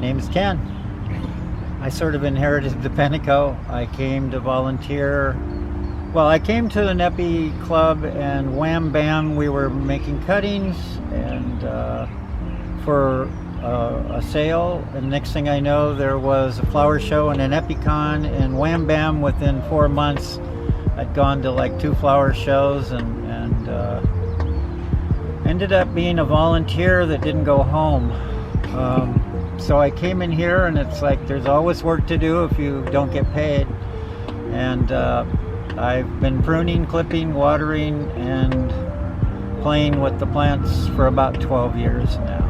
name's Ken. I sort of inherited the Pentico. I came to volunteer. Well, I came to an Epi club, and wham bam, we were making cuttings and for a sale. And next thing I know, there was a flower show and an Epicon, and wham bam, within 4 months, I'd gone to like 2 flower shows and ended up being a volunteer that didn't go home. So I came in here, and it's like there's always work to do if you don't get paid. And I've been pruning, clipping, watering, and playing with the plants for about 12 years now.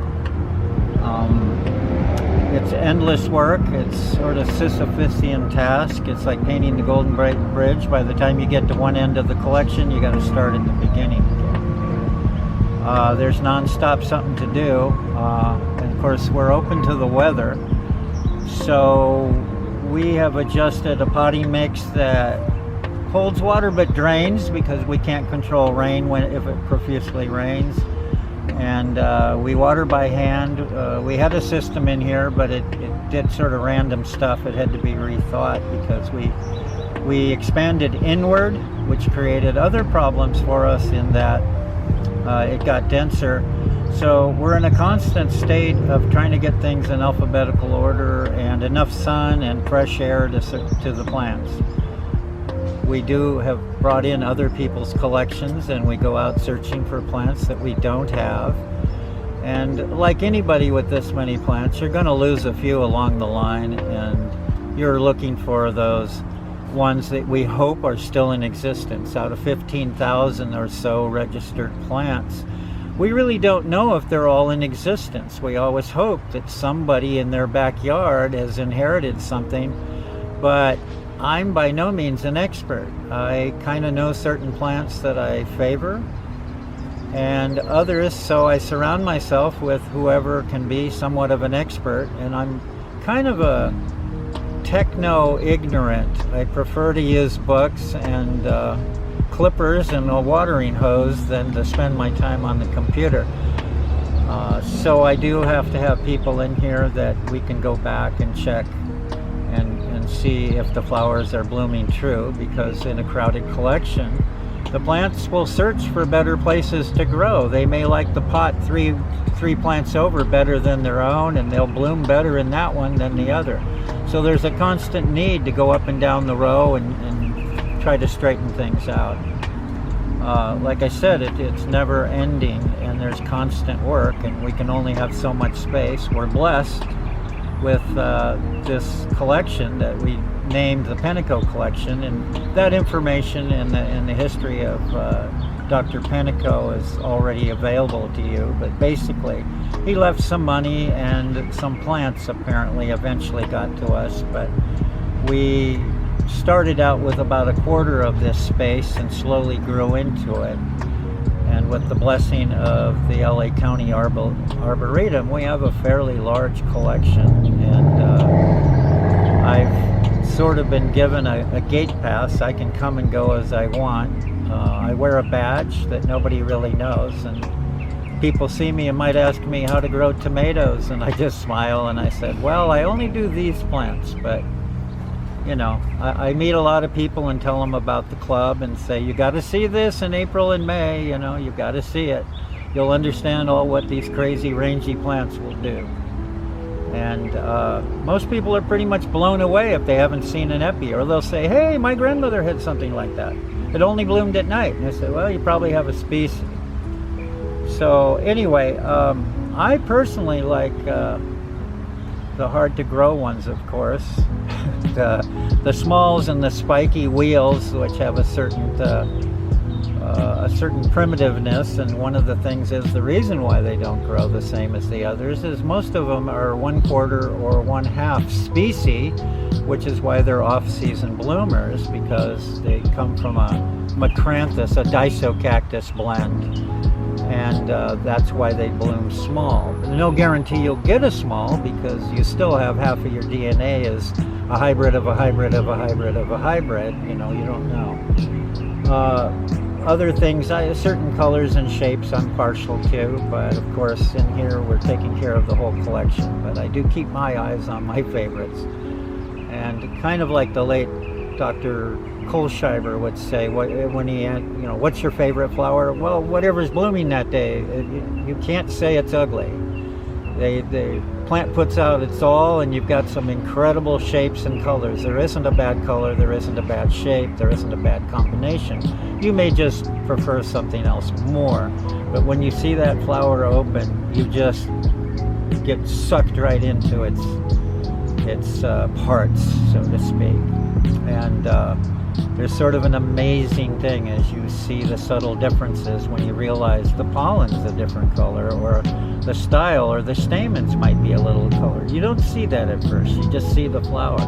It's endless work. It's sort of Sisyphean task. It's like painting the Golden Bridge. By the time you get to one end of the collection, you got to start at the beginning again. There's non-stop something to do. And of course, we're open to the weather. So we have adjusted a potting mix that holds water but drains, because we can't control rain if it profusely rains. And we water by hand. We had a system in here, but it did sort of random stuff. It had to be rethought because we expanded inward, which created other problems for us in that it got denser. So we're in a constant state of trying to get things in alphabetical order and enough sun and fresh air to the plants. We do have brought in other people's collections, and we go out searching for plants that we don't have. And like anybody with this many plants, you're going to lose a few along the line, and you're looking for those ones that we hope are still in existence. Out of 15,000 or so registered plants, we really don't know if they're all in existence. We always hope that somebody in their backyard has inherited something, but I'm by no means an expert. I kind of know certain plants that I favor and others, so I surround myself with whoever can be somewhat of an expert, and I'm kind of a techno-ignorant. I prefer to use books and clippers and a watering hose than to spend my time on the computer. So I do have to have people in here that we can go back and check and see if the flowers are blooming true, because in a crowded collection, the plants will search for better places to grow. They may like the pot three plants over better than their own, and they'll bloom better in that one than the other. So there's a constant need to go up and down the row and try to straighten things out. Like I said, it's never ending, and there's constant work, and we can only have so much space. We're blessed with this collection that we named the Pentico collection, and that information in the history of Dr. Pentico is already available to you. But basically, he left some money, and some plants apparently eventually got to us, but we started out with about a quarter of this space and slowly grew into it. And with the blessing of the LA County Arboretum, we have a fairly large collection, and I've sort of been given a gate pass. I can come and go as I want. I wear a badge that nobody really knows, and people see me and might ask me how to grow tomatoes, and I just smile and I said, well, I only do these plants. But you know, I meet a lot of people and tell them about the club and say, you got to see this in April and May, you know, you got to see it. You'll understand all what these crazy rangy plants will do. And most people are pretty much blown away if they haven't seen an Epi, or they'll say, hey, my grandmother had something like that. It only bloomed at night. And I said, well, you probably have a species. So anyway, I personally like the hard to grow ones, of course. The smalls and the spiky wheels, which have a certain primitiveness, and one of the things is the reason why they don't grow the same as the others is most of them are 1/4 or 1/2 species, which is why they're off-season bloomers, because they come from a macranthus, a disocactus blend, and that's why they bloom small. No guarantee you'll get a small, because you still have half of your DNA is a hybrid of a hybrid of a hybrid of a hybrid. You know, you don't know. other things, certain colors and shapes I'm partial to, but of course in here we're taking care of the whole collection. But I do keep my eyes on my favorites. And kind of like the late Dr. Kohlschreiber would say, when he had, what's your favorite flower? Well, whatever's blooming that day. You can't say it's ugly. The plant puts out its all, and you've got some incredible shapes and colors. There isn't a bad color, there isn't a bad shape, there isn't a bad combination. You may just prefer something else more, but when you see that flower open, you just get sucked right into its parts, so to speak. And there's sort of an amazing thing as you see the subtle differences when you realize the pollen's a different color, or the style or the stamens might be a little colored. You don't see that at first, you just see the flower.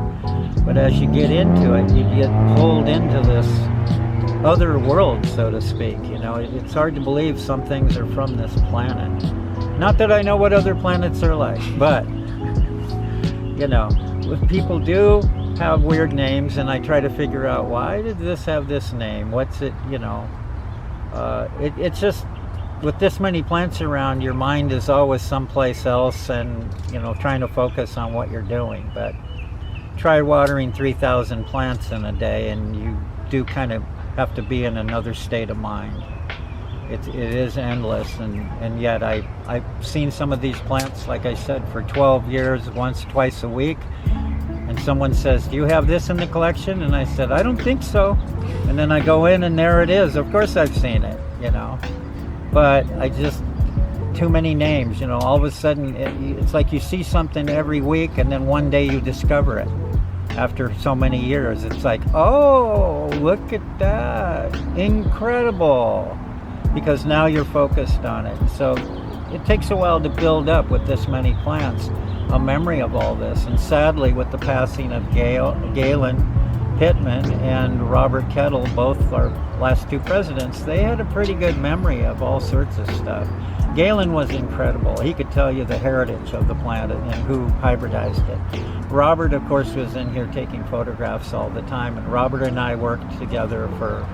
But as you get into it, you get pulled into this other world, so to speak. It's hard to believe some things are from this planet. Not that I know what other planets are like, but if people do have weird names, and I try to figure out, why did this have this name? What's it, it's just, with this many plants around, your mind is always someplace else, and trying to focus on what you're doing. But try watering 3,000 plants in a day, and you do kind of have to be in another state of mind. It is endless, and yet I've seen some of these plants, like I said, for 12 years, twice a week. And someone says, do you have this in the collection? And I said, I don't think so. And then I go in, and there it is. Of course I've seen it, But I just, too many names, all of a sudden, it's like you see something every week, and then one day you discover it. After so many years, it's like, oh, look at that. Incredible. Because now you're focused on it. So it takes a while to build up with this many plants a memory of all this. And sadly, with the passing of Galen Pittman and Robert Kettle, both our last two presidents, they had a pretty good memory of all sorts of stuff. Galen was incredible. He could tell you the heritage of the plant and who hybridized it. Robert, of course, was in here taking photographs all the time, and Robert and I worked together for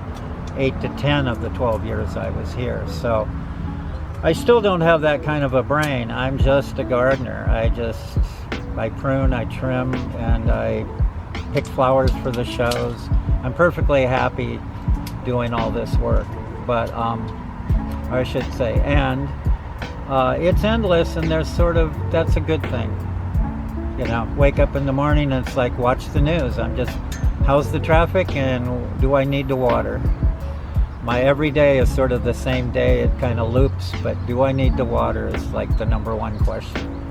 8 to 10 of the 12 years I was here. So I still don't have that kind of a brain. I'm just a gardener. I prune, I trim, and I pick flowers for the shows. I'm perfectly happy doing all this work, but I should say, and it's endless, and that's a good thing. Wake up in the morning and it's like, watch the news. How's the traffic, and do I need to water? My every day is sort of the same day. It kind of loops, but do I need to water is like the number one question.